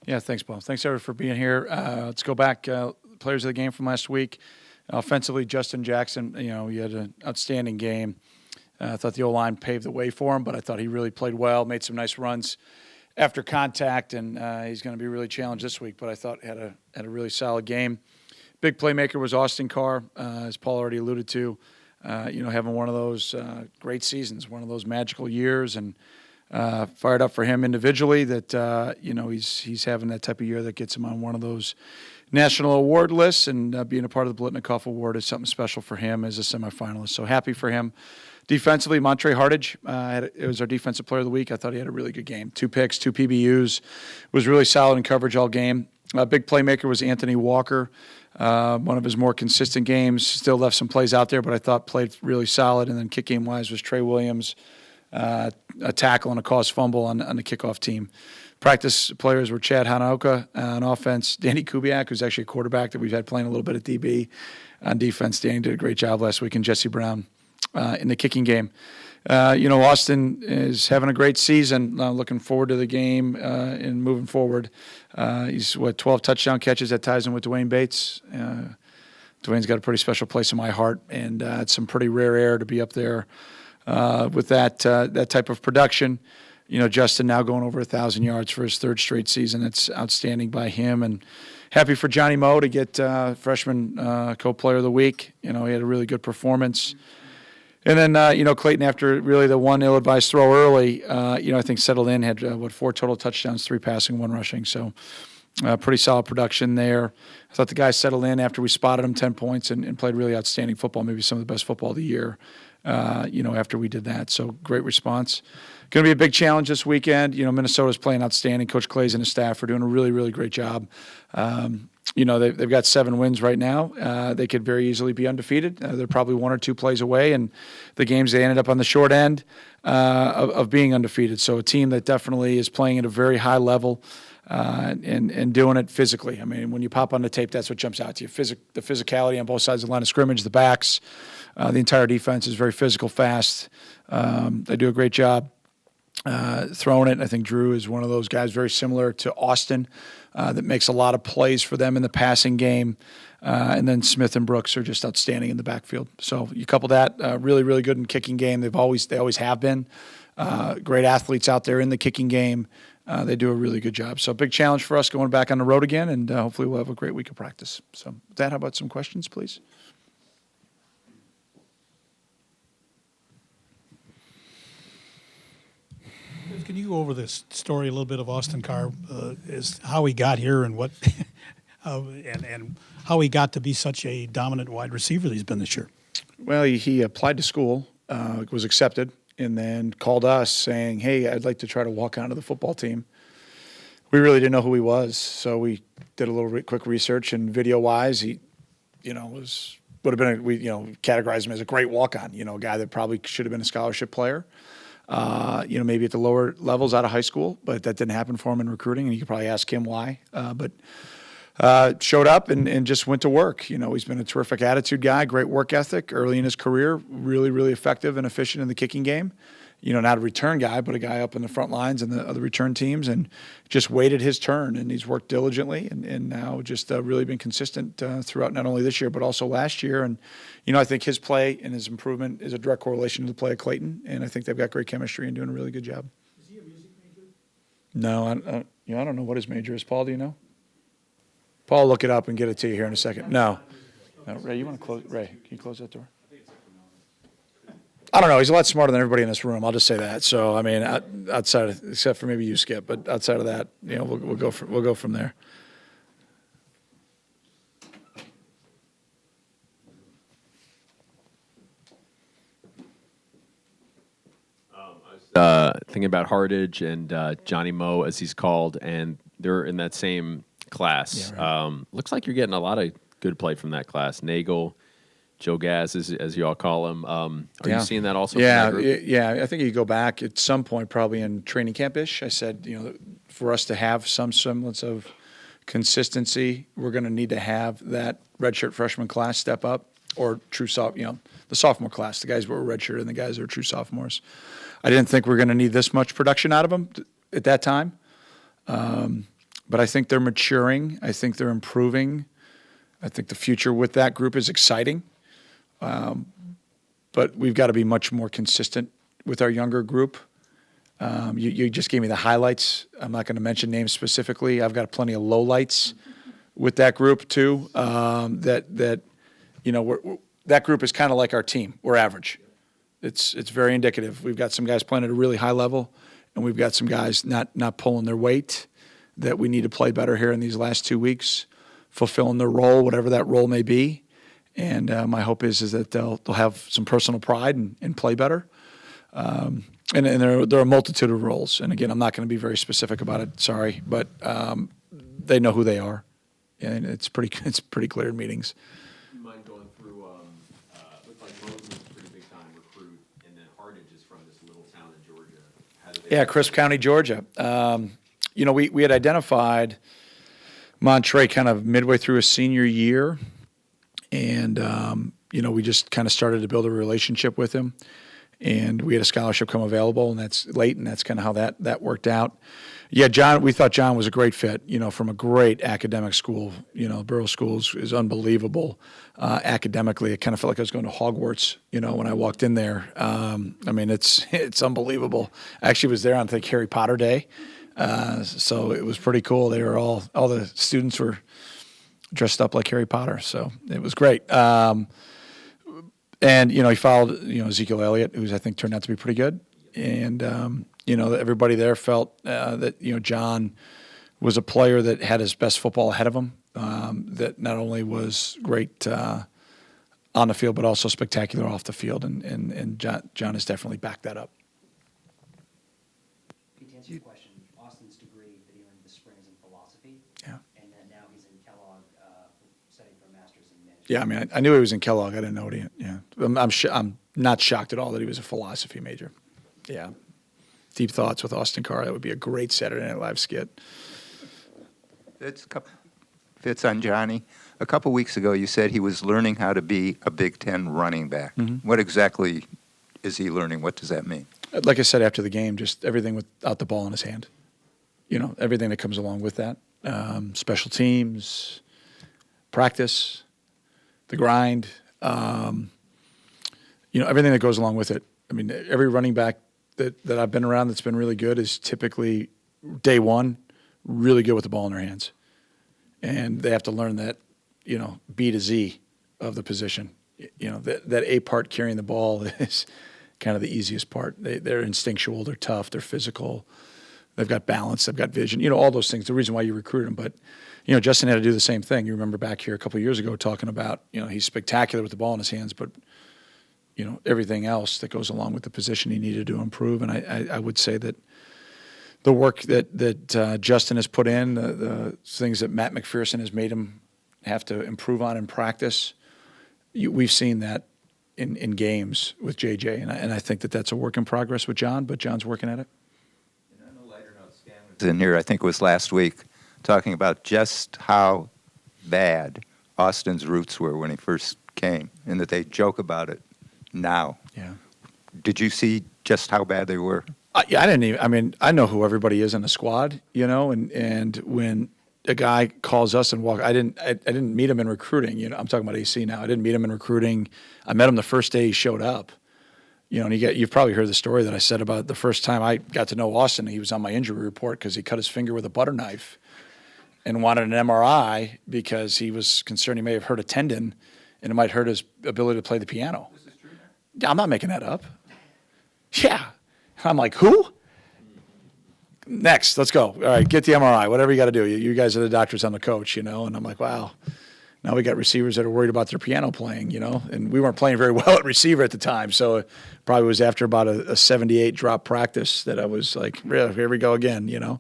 Yeah, thanks, Paul. Thanks, everyone, for being here. Let's go back. Players of the game from last week. Offensively, Justin Jackson, he had an outstanding game. I thought the O-line paved the way for him, but I thought he really played well, made some nice runs after contact, and he's going to be really challenged this week, but I thought had a really solid game. Big playmaker was Austin Carr, as Paul already alluded to, having one of those great seasons, one of those magical years, and fired up for him individually that, he's having that type of year that gets him on one of those national award lists, and being a part of the Blitnikoff Award is something special for him as a semifinalist. So happy for him. Defensively, Montre Hardage, it was our defensive player of the week. I thought he had a really good game. 2 picks, 2 PBUs, was really solid in coverage all game. A big playmaker was Anthony Walker. One of his more consistent games. Still left some plays out there, but I thought played really solid. And then kick game-wise was Trey Williams, a tackle and a caused fumble on the kickoff team. Practice players were Chad Hanaoka on offense, Danny Kubiak, who's actually a quarterback that we've had playing a little bit at DB. On defense, Danny did a great job last week, and Jesse Brown in the kicking game. Austin is having a great season. Looking forward to the game and moving forward. He's 12 touchdown catches. That ties him with Dwayne Bates. Dwayne's got a pretty special place in my heart, and it's some pretty rare air to be up there with that type of production. Justin now going over 1,000 yards for his 3rd straight season. That's outstanding by him, and happy for Johnny Moe to get freshman co-player of the week. He had a really good performance. And then, Clayton, after really the one ill-advised throw early, I think settled in, had, 4 total touchdowns, 3 passing, 1 rushing. So pretty solid production there. I thought the guy settled in after we spotted him 10 points and played really outstanding football, maybe some of the best football of the year, after we did that. So great response. Going to be a big challenge this weekend. Minnesota's playing outstanding. Coach Clays and his staff are doing a really, really great job. They've got 7 wins right now. They could very easily be undefeated. They're probably 1 or 2 plays away, and the games they ended up on the short end of being undefeated. So a team that definitely is playing at a very high level and doing it physically. I mean, when you pop on the tape, that's what jumps out to you. The physicality on both sides of the line of scrimmage, the backs, the entire defense is very physical, fast. They do a great job throwing it. I think Drew is one of those guys very similar to Austin that makes a lot of plays for them in the passing game. And then Smith and Brooks are just outstanding in the backfield. So you couple that, really, really good in kicking game. They always have been. Great athletes out there in the kicking game. They do a really good job. So big challenge for us going back on the road again, and hopefully we'll have a great week of practice. So with that, how about some questions, please? Can you go over this story a little bit of Austin Carr, is how he got here and what, and how he got to be such a dominant wide receiver that he's been this year? Well, he applied to school, was accepted, and then called us saying, "Hey, I'd like to try to walk onto the football team." We really didn't know who he was, so we did a little quick research, and video-wise, he, would have been we categorized him as a great walk-on, a guy that probably should have been a scholarship player. Maybe at the lower levels out of high school, but that didn't happen for him in recruiting, and you could probably ask him why. But showed up and just went to work. He's been a terrific attitude guy, great work ethic early in his career, really, really effective and efficient in the kicking game. Not a return guy, but a guy up in the front lines and the other return teams, and just waited his turn, and he's worked diligently and now just really been consistent throughout not only this year but also last year. And, I think his play and his improvement is a direct correlation to the play of Clayton, and I think they've got great chemistry and doing a really good job. Is he a music major? No, I don't know what his major is. Paul, do you know? Paul will look it up and get it to you here in a second. No, Ray, you want to close? Ray, can you close that door? I don't know. He's a lot smarter than everybody in this room. I'll just say that. So, I mean, outside, except for maybe you, Skip, but outside of that, we'll go from there. Thinking about Hardage and Johnny Moe, as he's called, and they're in that same class. Yeah, right. Looks like you're getting a lot of good play from that class. Nagel, Joe Gaz, as you all call him. Are you seeing that also? Yeah, from that group? yeah. I think you go back at some point, probably in training camp-ish. I said, for us to have some semblance of consistency, we're going to need to have that redshirt freshman class step up, or true the sophomore class, the guys who were redshirt and the guys that are true sophomores. I didn't think we were going to need this much production out of them at that time. but I think they're maturing. I think they're improving. I think the future with that group is exciting. But we've got to be much more consistent with our younger group. You just gave me the highlights. I'm not going to mention names specifically. I've got plenty of lowlights with that group too. That group is kind of like our team. We're average. It's very indicative. We've got some guys playing at a really high level, and we've got some guys not pulling their weight that we need to play better here in these last 2 weeks, fulfilling their role, whatever that role may be. And my hope is that they'll have some personal pride and play better. And there are a multitude of roles. And again, I'm not going to be very specific about it. Sorry, but they know who they are, and it's pretty clear in meetings. You mind going through? Looks like Roseman's a pretty big time recruit, and then Hardage is from this little town in Georgia. Yeah, Crisp County, Georgia. We had identified Montre kind of midway through his senior year, and we just kind of started to build a relationship with him. And we had a scholarship come available, and that's late, and that's kind of how that worked out. Yeah, John, we thought John was a great fit, from a great academic school. Burroughs School is unbelievable academically. It kind of felt like I was going to Hogwarts, when I walked in there. It's unbelievable. I actually was there on, I think, Harry Potter Day, so it was pretty cool. They were all the students were dressed up like Harry Potter, so it was great. And, he followed, Ezekiel Elliott, who's I think turned out to be pretty good. And, everybody there felt that, John was a player that had his best football ahead of him, that not only was great on the field, but also spectacular off the field. And John has definitely backed that up. To answer your question, Austin's degree that he earned this spring is in philosophy. Yeah. And then now he's in Kellogg studying for a master's in management. Yeah, I knew he was in Kellogg. I didn't know what I'm not shocked at all that he was a philosophy major. Yeah. Deep Thoughts with Austin Carr. That would be a great Saturday Night Live skit. Fitz on Johnny. A couple weeks ago, you said he was learning how to be a Big Ten running back. Mm-hmm. What exactly is he learning? What does that mean? Like I said after the game, just everything without the ball in his hand. Everything that comes along with that. Special teams, practice, the grind, everything that goes along with it. Every running back that I've been around that's been really good is typically day one really good with the ball in their hands. And they have to learn that, B to Z of the position. That A part carrying the ball is kind of the easiest part. They're instinctual, they're tough, they're physical, they've got balance, they've got vision, all those things, the reason why you recruit them. But, Justin had to do the same thing. You remember back here a couple of years ago talking about, he's spectacular with the ball in his hands, but everything else that goes along with the position he needed to improve. And I would say that the work that Justin has put in, the things that Matt McPherson has made him have to improve on in practice, we've seen that in games with JJ. And I think that that's a work in progress with John, but John's working at it. On a lighter note, Stan was in here, I think it was last week, talking about just how bad Austin's roots were when he first came, and that they joke about it now. Yeah. Did you see just how bad they were? Yeah, I didn't even. I know who everybody is in the squad, and when a guy calls us and I didn't meet him in recruiting. I'm talking about AC now. I didn't meet him in recruiting. I met him the first day he showed up. And you've probably heard the story that I said about the first time I got to know Austin. He was on my injury report because he cut his finger with a butter knife, and wanted an MRI because he was concerned he may have hurt a tendon, and it might hurt his ability to play the piano. This is true. I'm not making that up. Yeah. I'm like, who? Next, let's go. All right, get the MRI, whatever you got to do. You guys are the doctors, I'm the coach, And I'm like, wow. Now we got receivers that are worried about their piano playing, And we weren't playing very well at receiver at the time. So it probably was after about a 78 drop practice that I was like, here we go again,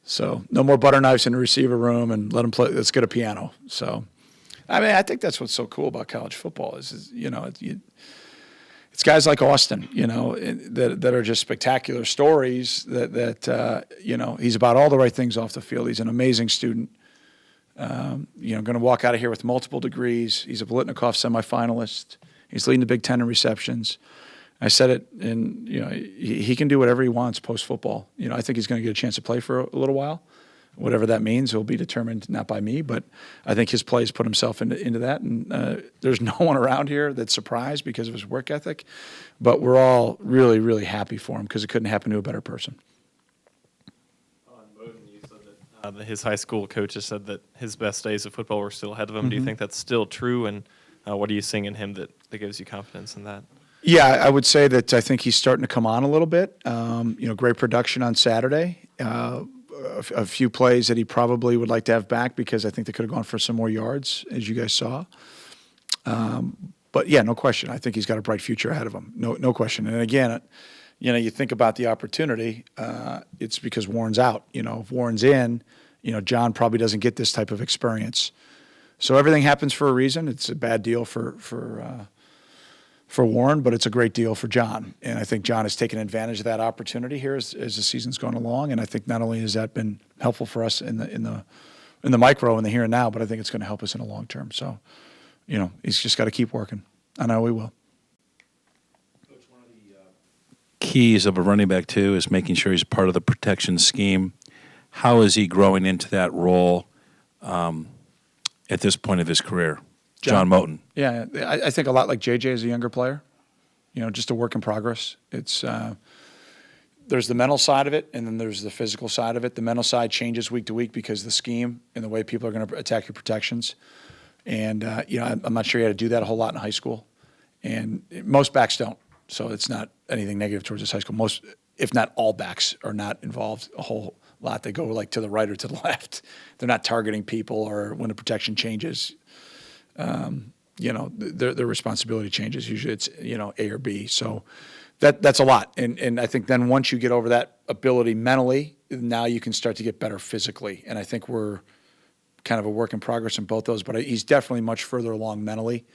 So no more butter knives in the receiver room and let them play. Let's get a piano. So, I think that's what's so cool about college football is it's guys like Austin, that are just spectacular stories that he's about all the right things off the field. He's an amazing student. Going to walk out of here with multiple degrees. He's a Biletnikoff semifinalist. He's leading the Big Ten in receptions. I said it, and he can do whatever he wants post football. I think he's going to get a chance to play for a little while, whatever that means will be determined not by me, but I think his plays put himself into that. And there's no one around here that's surprised because of his work ethic, but we're all really, really happy for him because it couldn't happen to a better person. On Bowden, you said that his high school coaches said that his best days of football were still ahead of him. Do you think that's still true? And what are you seeing in him that gives you confidence in that? Yeah, I would say that I think he's starting to come on a little bit. Great production on Saturday. A few plays that he probably would like to have back because I think they could have gone for some more yards, as you guys saw. But yeah, no question. I think he's got a bright future ahead of him. No question. And again, you think about the opportunity. It's because Warren's out. If Warren's in, John probably doesn't get this type of experience. So everything happens for a reason. It's a bad deal for Warren, but it's a great deal for John. And I think John has taken advantage of that opportunity here as the season's gone along. And I think not only has that been helpful for us in the micro and the here and now, but I think it's going to help us in the long term. So, he's just got to keep working. I know he will. Coach, one of the keys of a running back too is making sure he's part of the protection scheme. How is he growing into that role at this point of his career? John Moten. Yeah, I think a lot like JJ as a younger player, just a work in progress. It's there's the mental side of it, and then there's the physical side of it. The mental side changes week to week because of the scheme and the way people are going to attack your protections. And, I'm not sure he had to do that a whole lot in high school. And most backs don't, so it's not anything negative towards this high school. Most, if not all backs, are not involved a whole lot. They go like to the right or to the left. They're not targeting people, or when the protection changes, their responsibility changes. Usually it's, A or B. So that's a lot. And I think then once you get over that ability mentally, now you can start to get better physically. And I think we're kind of a work in progress in both those, but he's definitely much further along mentally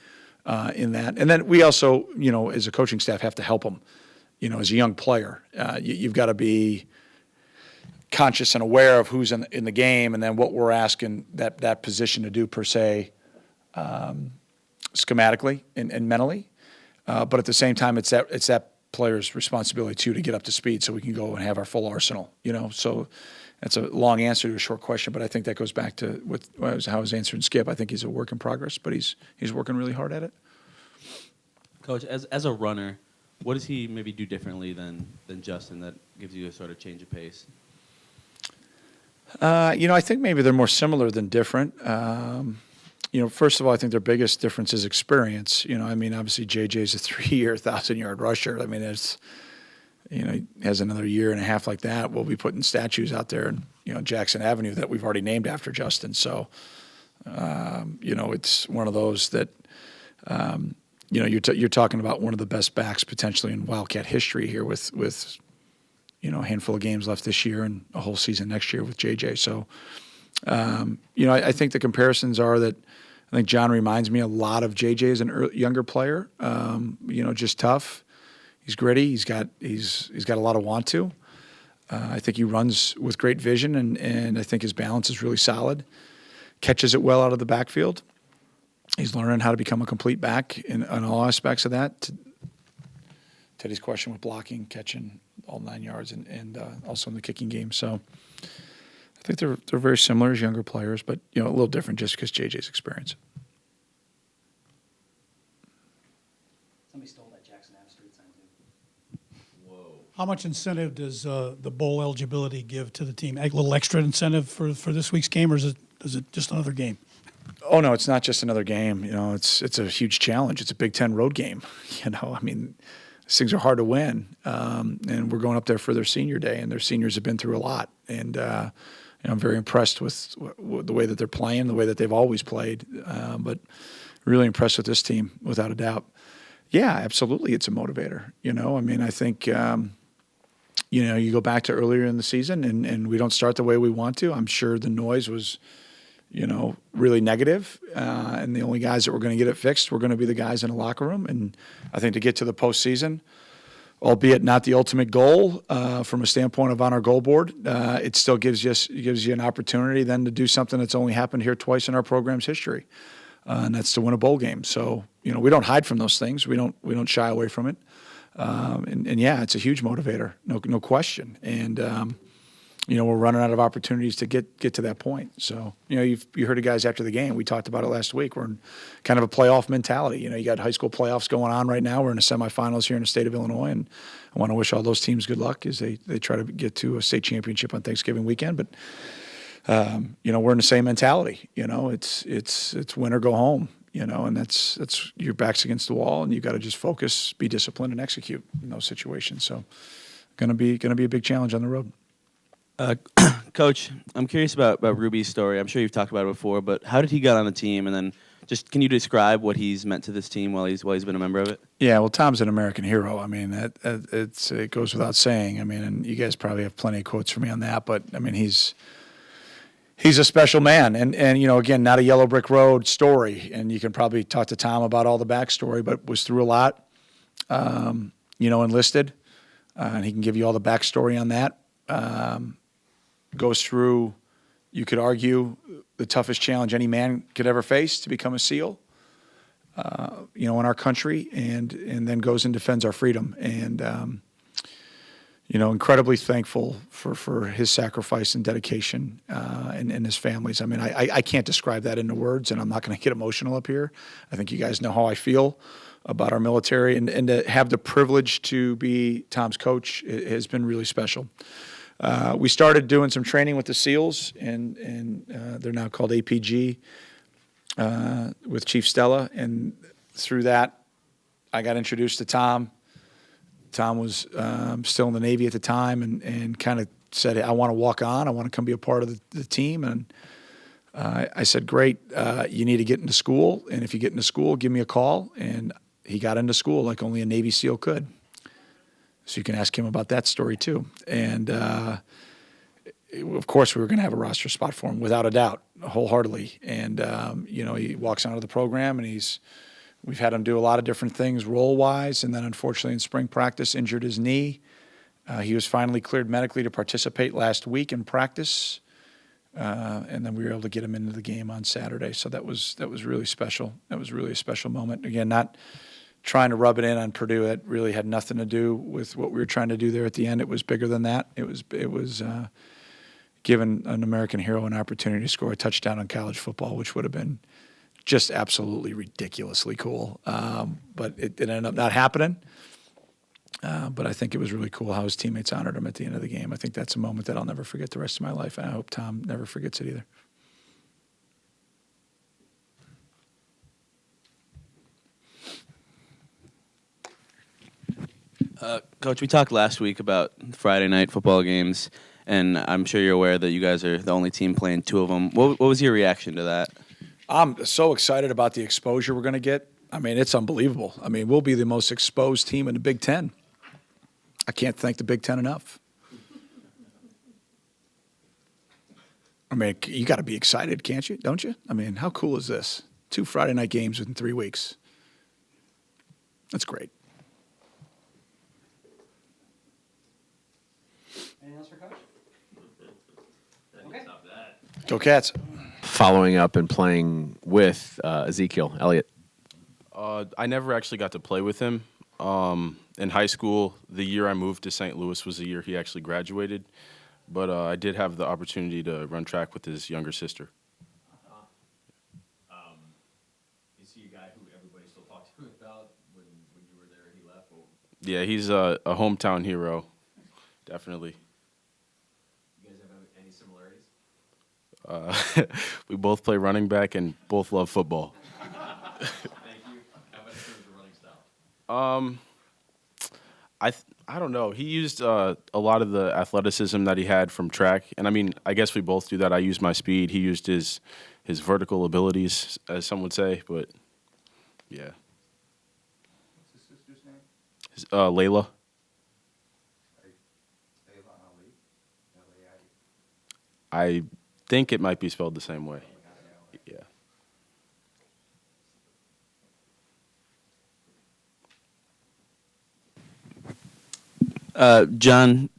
in that. And then we also, as a coaching staff, have to help him, as a young player. You've got to be conscious and aware of who's in the game and then what we're asking that position to do per se, schematically and mentally, but at the same time, it's that player's responsibility too to get up to speed so we can go and have our full arsenal. So that's a long answer to a short question, but I think that goes back to how I was answering Skip. I think he's a work in progress, but he's working really hard at it. Coach, as a runner, what does he maybe do differently than Justin that gives you a sort of change of pace? I think maybe they're more similar than different. First of all, I think their biggest difference is experience. Obviously JJ's a 3-year, 1,000-yard rusher. It's, he has another year and a half like that. We'll be putting statues out there in, Jackson Avenue that we've already named after Justin. So, it's one of those that, you're talking about one of the best backs potentially in Wildcat history here with a handful of games left this year and a whole season next year with JJ. So, I think the comparisons are that I think John reminds me a lot of JJ as a younger player. Just tough. He's gritty. He's got a lot of want to. I think he runs with great vision, and I think his balance is really solid. Catches it well out of the backfield. He's learning how to become a complete back in all aspects of that. Teddy's question with blocking, catching all 9 yards, and also in the kicking game. So I think they're very similar as younger players, but a little different just because JJ's experience. Somebody stole that Jackson Ave street sign too. Whoa. How much incentive does the bowl eligibility give to the team? A little extra incentive for this week's game, or is it just another game? Oh no, it's not just another game. It's a huge challenge. It's a Big Ten road game. These things are hard to win, and we're going up there for their senior day, and their seniors have been through a lot. And I'm very impressed with the way that they're playing, the way that they've always played, but really impressed with this team, without a doubt. Yeah, absolutely, it's a motivator. I think, you go back to earlier in the season, and we don't start the way we want to. I'm sure the noise was, really negative, and the only guys that were going to get it fixed were going to be the guys in the locker room. And I think to get to the postseason, albeit not the ultimate goal from a standpoint of on our goal board, it still gives you an opportunity then to do something that's only happened here twice in our program's history, and that's to win a bowl game. So we don't hide from those things. We don't shy away from it. And yeah, it's a huge motivator, no question. And we're running out of opportunities to get to that point. So, you heard the guys after the game. We talked about it last week. We're in kind of a playoff mentality. You got high school playoffs going on right now. We're in the semifinals here in the state of Illinois, and I want to wish all those teams good luck as they try to get to a state championship on Thanksgiving weekend. But we're in the same mentality. It's win or go home. And that's your back's against the wall, and you got to just focus, be disciplined, and execute in those situations. So, gonna be a big challenge on the road. Coach, I'm curious about Ruby's story. I'm sure you've talked about it before, but how did he get on the team? And then just can you describe what he's meant to this team while he's been a member of it? Yeah, well, Tom's an American hero. I mean, it goes without saying. I mean, and you guys probably have plenty of quotes for me on that, but I mean, he's a special man, and again, not a yellow brick road story. And you can probably talk to Tom about all the backstory, but was through a lot. Enlisted, and he can give you all the backstory on that. Goes through, you could argue, the toughest challenge any man could ever face to become a SEAL, in our country, and then goes and defends our freedom. And, incredibly thankful for his sacrifice and dedication and his families. I mean, I can't describe that into words, and I'm not going to get emotional up here. I think you guys know how I feel about our military, and to have the privilege to be Tom's coach has been really special. We started doing some training with the SEALs, and they're now called APG with Chief Stella. And through that, I got introduced to Tom. Tom was still in the Navy at the time, and kind of said, I want to walk on. I want to come be a part of the team. And I said, great, you need to get into school. And if you get into school, give me a call. And he got into school like only a Navy SEAL could. So you can ask him about that story too. And of course, we were going to have a roster spot for him, without a doubt, wholeheartedly. And he walks onto the program, and we've had him do a lot of different things role-wise. And then, unfortunately, in spring practice, injured his knee. He was finally cleared medically to participate last week in practice, and then we were able to get him into the game on Saturday. So that was really special. That was really a special moment. Again, not trying to rub it in on Purdue. It really had nothing to do with what we were trying to do there at the end. It was bigger than that. It was giving an American hero an opportunity to score a touchdown on college football, which would have been just absolutely ridiculously cool. But it ended up not happening. But I think it was really cool how his teammates honored him at the end of the game. I think that's a moment that I'll never forget the rest of my life, and I hope Tom never forgets it either. Coach, we talked last week about Friday night football games, and I'm sure you're aware that you guys are the only team playing two of them. What was your reaction to that? I'm so excited about the exposure we're going to get. I mean, it's unbelievable. I mean, we'll be the most exposed team in the Big Ten. I can't thank the Big Ten enough. I mean, you got to be excited, can't you? Don't you? I mean, how cool is this? 2 Friday night games within 3 weeks. That's great. Anything else for Coach? Okay. Go Cats. Following up and playing with Ezekiel Elliott. I never actually got to play with him. In high school, the year I moved to St. Louis was the year he actually graduated. But I did have the opportunity to run track with his younger sister. Is he a guy who everybody still talks to about when you were there and he left? Or? Yeah, he's a hometown hero, definitely. You guys have any similarities? We both play running back and both love football. Thank you. How about in terms of running style? I don't know. He used a lot of the athleticism that he had from track, and I mean, I guess we both do that. I used my speed. He used his vertical abilities, as some would say. But yeah. What's his sister's name? Layla. I think it might be spelled the same way. Yeah. John,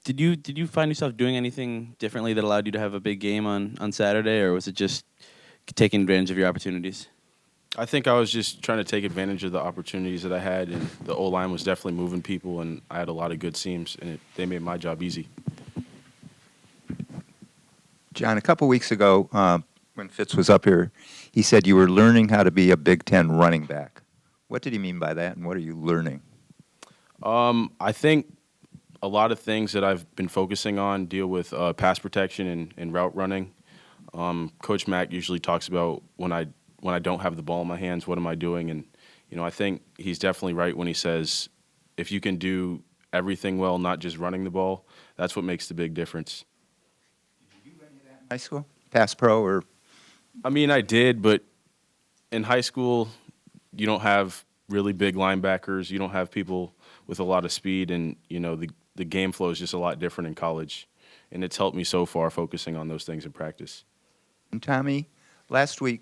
did you find yourself doing anything differently that allowed you to have a big game on Saturday, or was it just taking advantage of your opportunities? I think I was just trying to take advantage of the opportunities that I had, and the O-line was definitely moving people, and I had a lot of good seams, and they made my job easy. John, a couple weeks ago, when Fitz was up here, he said you were learning how to be a Big Ten running back. What did he mean by that, and what are you learning? I think a lot of things that I've been focusing on deal with pass protection and route running. Coach Mack usually talks about when I don't have the ball in my hands, what am I doing? And I think he's definitely right when he says if you can do everything well, not just running the ball, that's what makes the big difference. Did you do any of that in high school? Pass pro or? I mean, I did, but in high school, you don't have really big linebackers. You don't have people with a lot of speed, and the game flow is just a lot different in college, and it's helped me so far focusing on those things in practice. And Tommy, last week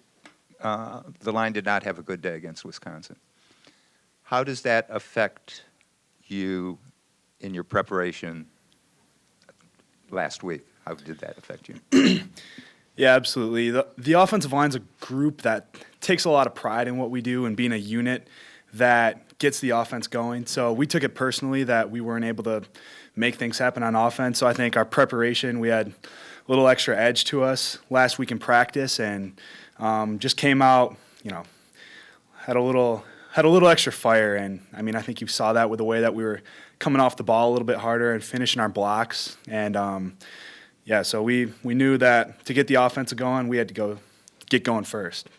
the line did not have a good day against Wisconsin. How does that affect you in your preparation last week? How did that affect you? Yeah, absolutely. The offensive line's a group that takes a lot of pride in what we do and being a unit that gets the offense going. So we took it personally that we weren't able to make things happen on offense. So I think our preparation, we had a little extra edge to us last week in practice, and just came out, had a little extra fire. And I mean, I think you saw that with the way that we were coming off the ball a little bit harder and finishing our blocks. And yeah, so we knew that to get the offense going, we had to get going first.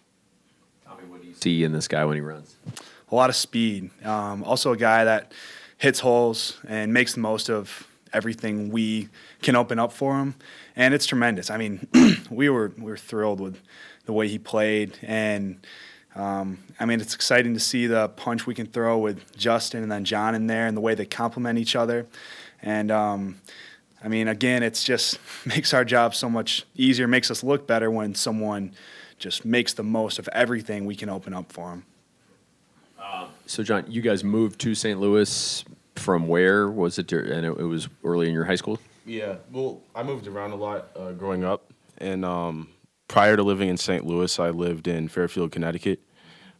Tommy, what do you see in this guy when he runs? A lot of speed. Also a guy that hits holes and makes the most of everything we can open up for him. And it's tremendous. I mean, we were thrilled with the way he played. And, I mean, it's exciting to see the punch we can throw with Justin and then John in there and the way they complement each other. And, I mean, again, it's just makes our job so much easier, makes us look better when someone just makes the most of everything we can open up for them. So, John, you guys moved to St. Louis from where? Was it? And it was early in your high school? Yeah, well, I moved around a lot growing up, and prior to living in St. Louis, I lived in Fairfield, Connecticut.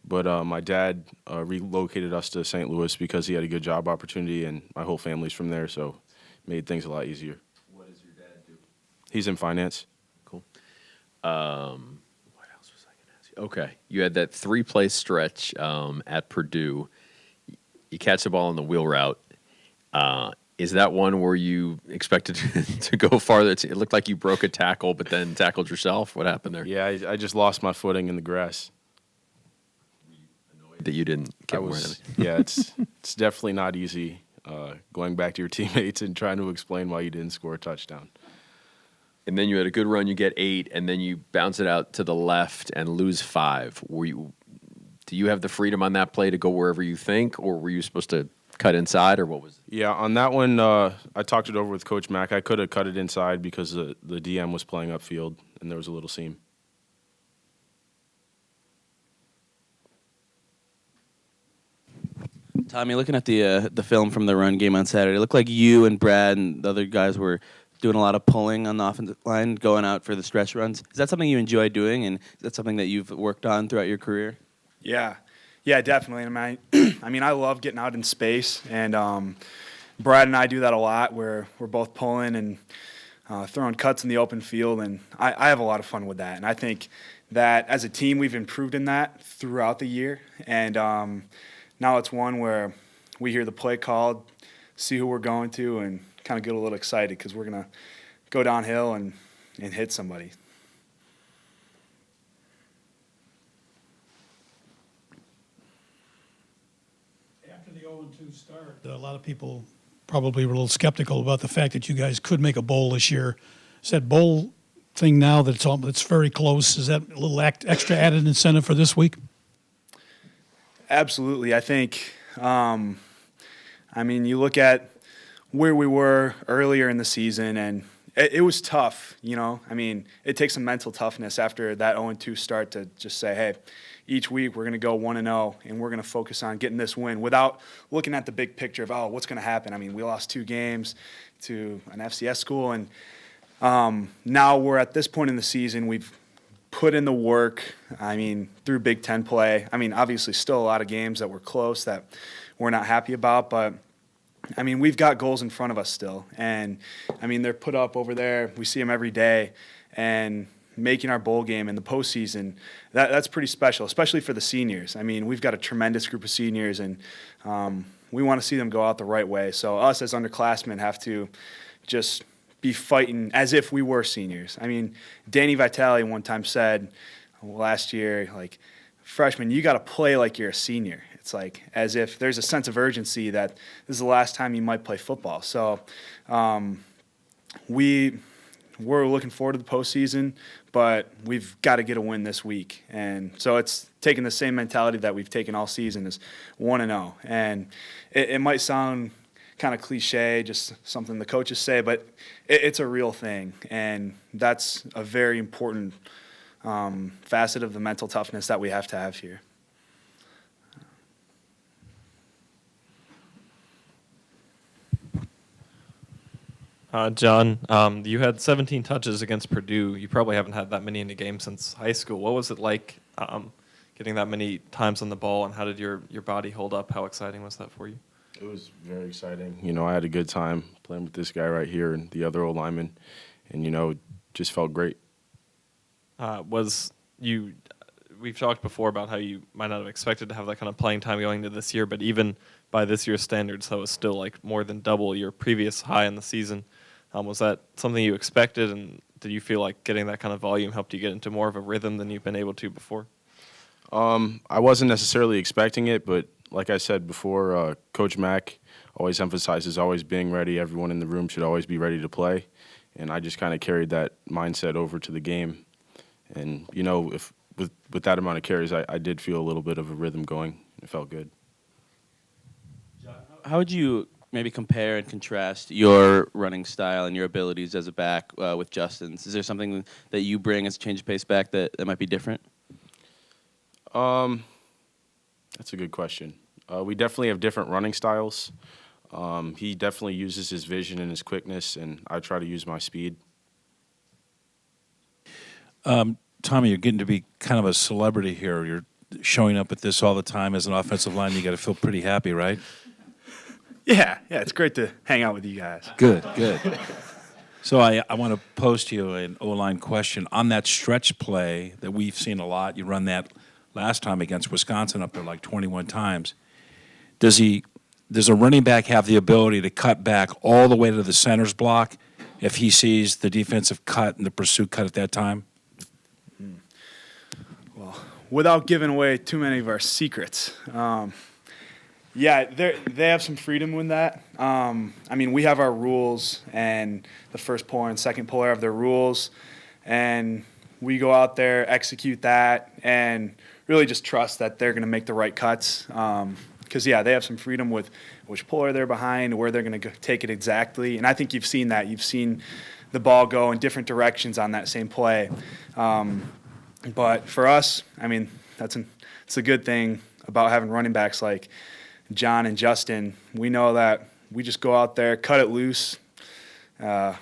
But my dad relocated us to St. Louis because he had a good job opportunity, and my whole family's from there, so it made things a lot easier. What does your dad do? He's in finance. Cool. What else was I going to ask you? Okay, you had that 3-play stretch at Purdue. You catch the ball on the wheel route. Is that one where you expected to go farther? It looked like you broke a tackle, but then tackled yourself. What happened there? Yeah, I just lost my footing in the grass. That you didn't get more than it. Yeah, it's definitely not easy going back to your teammates and trying to explain why you didn't score a touchdown. And then you had a good run. You get 8, and then you bounce it out to the left and lose 5. Do you have the freedom on that play to go wherever you think, or were you supposed to cut inside, or what was it? Yeah, on that one, I talked it over with Coach Mack. I could have cut it inside because the DM was playing upfield, and there was a little seam. Tommy, looking at the film from the run game on Saturday, it looked like you and Brad and the other guys were doing a lot of pulling on the offensive line, going out for the stretch runs. Is that something you enjoy doing, and is that something that you've worked on throughout your career? Yeah, definitely. I mean, I love getting out in space, and Brad and I do that a lot where we're both pulling and throwing cuts in the open field, and I have a lot of fun with that. And I think that as a team we've improved in that throughout the year, and now it's one where we hear the play called, see who we're going to, and kind of get a little excited because we're going to go downhill and hit somebody. After the 0-2 start, a lot of people probably were a little skeptical about the fact that you guys could make a bowl this year. Is that bowl thing now that it's very close, is that a little extra added incentive for this week? Absolutely. I think, I mean, you look at where we were earlier in the season, and it was tough, I mean, it takes some mental toughness after that 0-2 start to just say, hey, each week we're going to go 1-0, and we're going to focus on getting this win without looking at the big picture of, what's going to happen? I mean, we lost 2 games to an FCS school, and now we're at this point in the season. We've put in the work, I mean, through Big Ten play. I mean, obviously still a lot of games that were close that we're not happy about, but, I mean, we've got goals in front of us still. And, I mean, they're put up over there. We see them every day. and making our bowl game in the postseason, that's pretty special, especially for the seniors. I mean, we've got a tremendous group of seniors, and we want to see them go out the right way. So us as underclassmen have to just be fighting as if we were seniors. I mean, Danny Vitale one time said last year, like, freshman, you got to play like you're a senior. It's like as if there's a sense of urgency that this is the last time you might play football. So we're looking forward to the postseason, but we've got to get a win this week. And so it's taking the same mentality that we've taken all season, is 1-0. And it might sound kind of cliche, just something the coaches say, but it's a real thing. And that's a very important facet of the mental toughness that we have to have here. John, you had 17 touches against Purdue. You probably haven't had that many in a game since high school. What was it like getting that many times on the ball, and how did your body hold up? How exciting was that for you? It was very exciting. You know, I had a good time playing with this guy right here and the other old lineman, and, you know, just felt great. We've talked before about how you might not have expected to have that kind of playing time going into this year, but even by this year's standards, that was still like more than double your previous high in the season. Was that something you expected, and did you feel like getting that kind of volume helped you get into more of a rhythm than you've been able to before? I wasn't necessarily expecting it, but like I said before, Coach Mack always emphasizes always being ready. Everyone in the room should always be ready to play, and I just kind of carried that mindset over to the game. And, you know, with that amount of carries, I did feel a little bit of a rhythm going. It felt good. How would you maybe compare and contrast your running style and your abilities as a back with Justin's? Is there something that you bring as a change of pace back that might be different? That's a good question. We definitely have different running styles. He definitely uses his vision and his quickness, and I try to use my speed. Tommy, you're getting to be kind of a celebrity here. You're showing up at this all the time as an offensive line. You got to feel pretty happy, right? Yeah, it's great to hang out with you guys. Good. So I want to pose to you an O-line question. On that stretch play that we've seen a lot, you run that last time against Wisconsin up there like 21 times. Does a running back have the ability to cut back all the way to the center's block if he sees the defensive cut and the pursuit cut at that time? Well, without giving away too many of our secrets, yeah, they have some freedom with that. I mean, we have our rules, and the first puller and second puller have their rules, and we go out there, execute that, and really just trust that they're going to make the right cuts. Because, yeah, they have some freedom with which puller they're behind, where they're going to take it exactly. And I think you've seen that. You've seen the ball go in different directions on that same play. But for us, I mean, it's a good thing about having running backs like John and Justin. We know that we just go out there, cut it loose,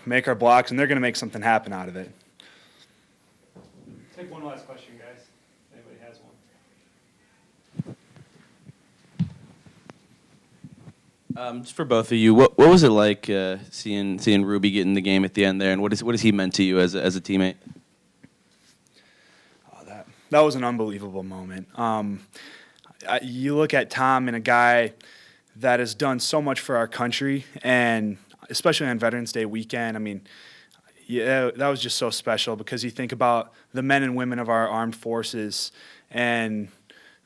make our blocks, and they're going to make something happen out of it. Take one last question, guys. If anybody has one. Just for both of you, what was it like seeing Ruby get in the game at the end there, and what has he meant to you as a teammate? That was an unbelievable moment. You look at Tom and a guy that has done so much for our country, and especially on Veterans Day weekend. I mean, yeah, that was just so special because you think about the men and women of our armed forces and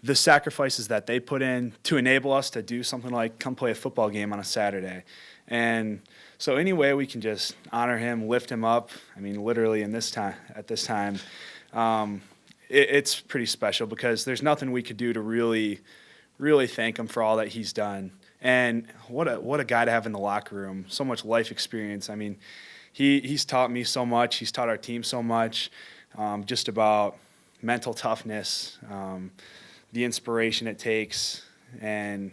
the sacrifices that they put in to enable us to do something like come play a football game on a Saturday. And so any way we can just honor him, lift him up, I mean, literally at this time, it's pretty special because there's nothing we could do to really, really thank him for all that he's done. And what a guy to have in the locker room, so much life experience. I mean, he's taught me so much. He's taught our team so much, just about mental toughness, the inspiration it takes, and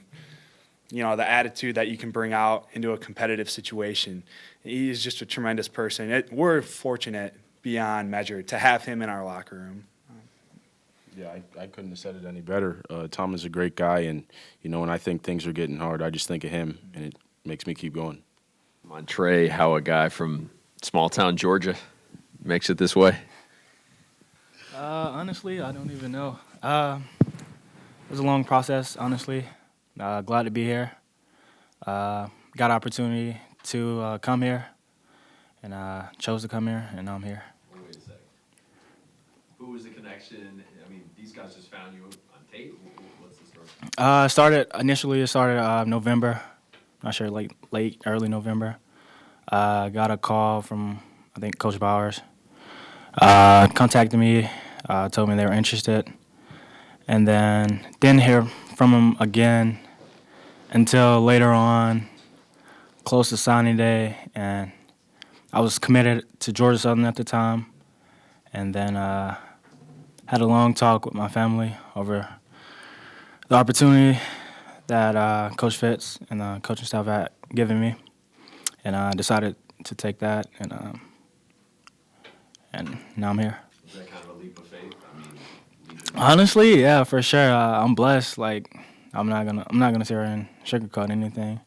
the attitude that you can bring out into a competitive situation. He's just a tremendous person. We're fortunate beyond measure to have him in our locker room. Yeah, I couldn't have said it any better. Tom is a great guy, and, when I think things are getting hard, I just think of him, and it makes me keep going. Montre, how a guy from small town Georgia makes it this way? Honestly, I don't even know. It was a long process, honestly. Glad to be here. Got opportunity to come here, and chose to come here, and now I'm here. Wait a second. Who was the connection? I mean, these guys just found you on tape. What's the story? It started November. Not sure, like late, early November. Got a call from, I think, Coach Bowers. Contacted me, told me they were interested, and then didn't hear from him again until later on, close to signing day, and I was committed to Georgia Southern at the time, and then had a long talk with my family over the opportunity that Coach Fitz and the coaching staff had given me, and I decided to take that, and now I'm here. Was that kind of a leap of faith? I mean, Honestly, yeah, for sure. I'm blessed. Like, I'm not gonna sit here and sugarcoat anything.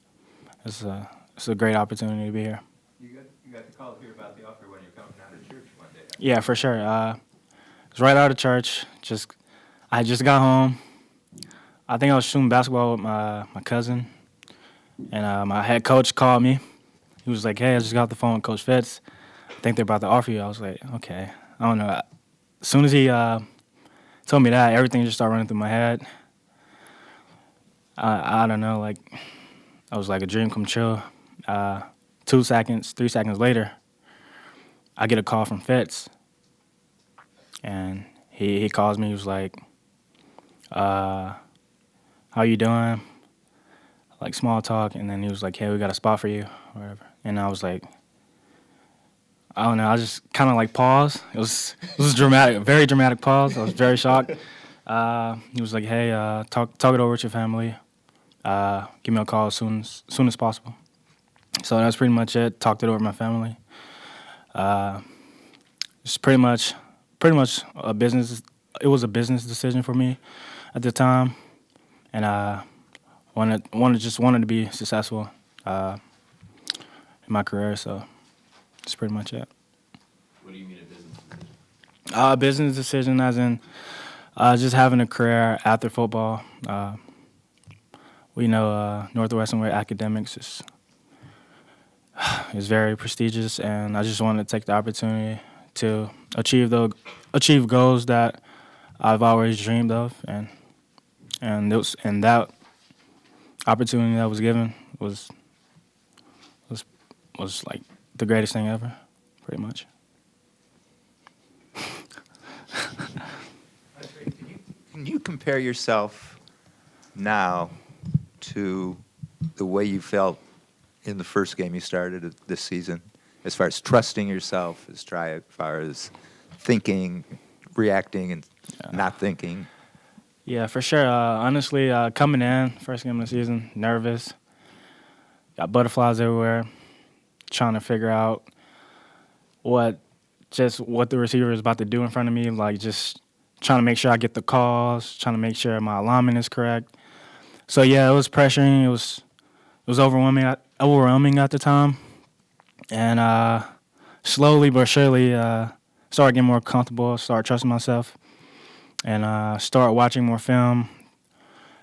It's a great opportunity to be here. You got the call to hear about the offer when you're coming out of church one day. Yeah, for sure. It was right out of church. I just got home. I think I was shooting basketball with my cousin, and my head coach called me. He was like, "Hey, I just got off the phone with Coach Fitz. I think they're about to offer you." I was like, "Okay." I don't know. As soon as he told me that, everything just started running through my head. I don't know. Like, I was like a dream come true. 3 seconds later, I get a call from Fitz, and he calls me. He was like, "How you doing?" Like, small talk, and then he was like, "Hey, we got a spot for you," or whatever. And I was like, I don't know. I just kind of like paused. It was dramatic, a very dramatic pause. I was very shocked. He was like, "Hey, talk it over with your family. Give me a call as soon as possible." So that's pretty much it. Talked it over with my family. It's pretty much a business. It was a business decision for me at the time, and wanted to be successful in my career. So that's pretty much it. what do you mean a business decision? Business decision, as in just having a career after football. We know Northwestern, where academics is very prestigious, and I just wanted to take the opportunity to achieve goals that I've always dreamed of, and that opportunity that was given was like the greatest thing ever, pretty much. Can you compare yourself now to the way you felt in the first game you started this season, as far as trusting yourself, as far as thinking, reacting, and not thinking? Yeah, for sure. Honestly, coming in, first game of the season, nervous, got butterflies everywhere, trying to figure out what the receiver is about to do in front of me, like just trying to make sure I get the calls, trying to make sure my alignment is correct. So yeah, it was pressuring. It was overwhelming at the time, and slowly but surely started getting more comfortable, started trusting myself, and started watching more film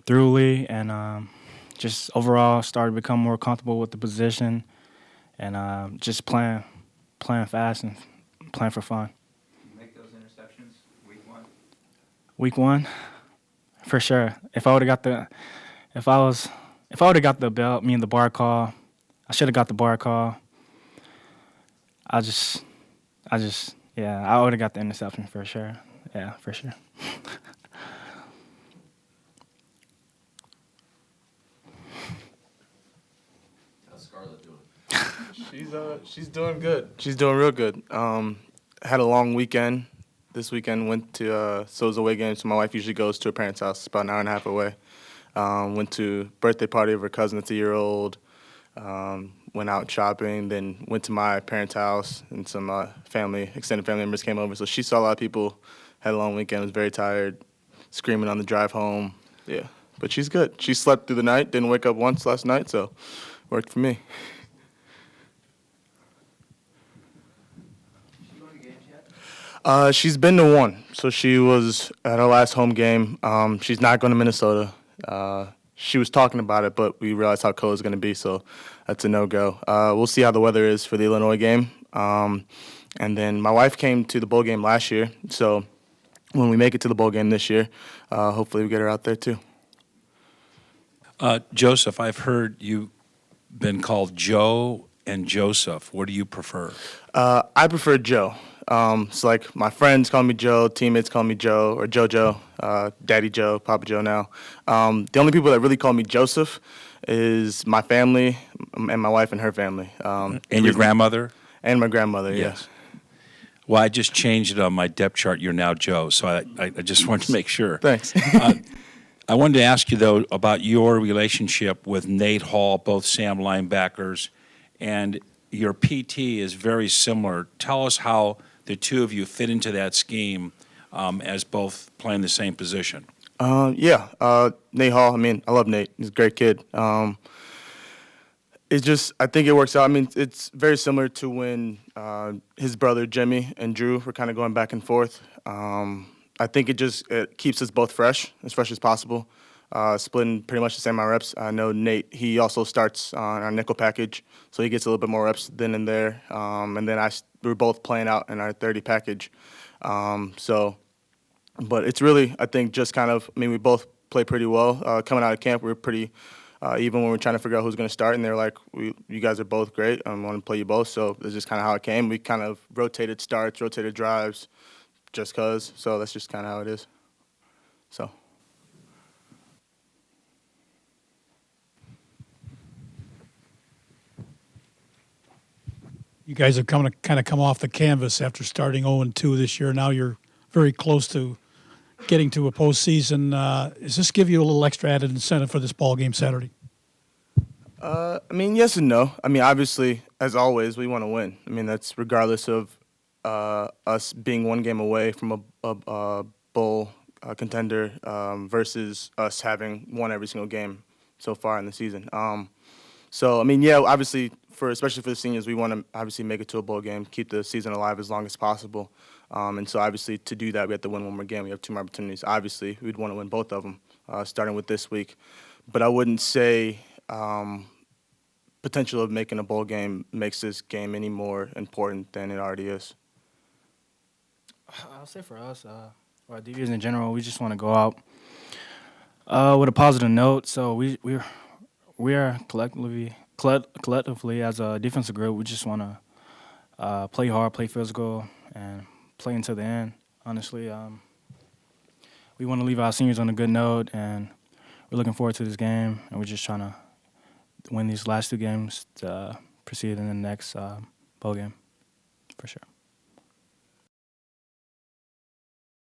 thoroughly, and just overall started to become more comfortable with the position, and just playing fast and playing for fun. You make those interceptions week one? Week one, for sure. If I would have got the belt, the bar call, I should have got the bar call. I would have got the interception for sure. Yeah, for sure. How's Scarlett doing? She's doing good. She's doing real good. Had a long weekend. This weekend went to so it was away game. So my wife usually goes to her parents' house. It's about an hour and a half away. Went to birthday party of her cousin that's a year old. Went out shopping. Then went to my parents' house, and some extended family members came over. So she saw a lot of people. Had a long weekend. Was very tired. Screaming on the drive home. Yeah, but she's good. She slept through the night. Didn't wake up once last night. So worked for me. Did you go to games She's been to one. So she was at her last home game. She's not going to Minnesota. She was talking about it, but we realized how cold it's going to be, so that's a no-go. We'll see how the weather is for the Illinois game. And then my wife came to the bowl game last year, so when we make it to the bowl game this year, hopefully we get her out there too. Joseph, I've heard you been called Joe and Joseph. What do you prefer? I prefer Joe. It's like my friends call me Joe, teammates call me Joe or JoJo, Daddy Joe, Papa Joe now. The only people that really call me Joseph is my family and my wife and her family. And your grandmother? And my grandmother, Yes. Well, I just changed it on my depth chart. You're now Joe, so I just wanted to make sure. Thanks. I wanted to ask you, though, about your relationship with Nate Hall, both Sam linebackers, and your PT is very similar. Tell us how the two of you fit into that scheme as both playing the same position. Nate Hall, I love Nate. He's a great kid. It's just, I think it works out. It's very similar to when his brother Jimmy and Drew were kind of going back and forth. I think it keeps us both fresh as possible, splitting pretty much the same amount of reps. I know Nate, he also starts on our nickel package, so he gets a little bit more reps then and there. And then we were both playing out in our 30 package. But it's really, I think, just kind of, we both play pretty well. Coming out of camp, we were pretty even when we were trying to figure out who's going to start, and they were like, you guys are both great. I want to play you both. So it's just kind of how it came. We kind of rotated starts, rotated drives, just because. So that's just kind of how it is. So. You guys have kind of come off the canvas after starting 0-2 this year. Now you're very close to getting to a postseason. Does this give you a little extra added incentive for this ball game Saturday? Yes and no. Obviously, as always, we want to win. That's regardless of us being one game away from a bowl contender versus us having won every single game so far in the season. Obviously, especially for the seniors, we want to obviously make it to a bowl game, keep the season alive as long as possible. And so obviously to do that, we have to win one more game. We have two more opportunities. Obviously, we'd want to win both of them, starting with this week. But I wouldn't say potential of making a bowl game makes this game any more important than it already is. I'll say for us, or our DBs in general, we just want to go out with a positive note. So we are collectively as a defensive group, we just want to play hard, play physical, and play until the end. Honestly, we want to leave our seniors on a good note, and we're looking forward to this game. And we're just trying to win these last two games to proceed in the next bowl game, for sure.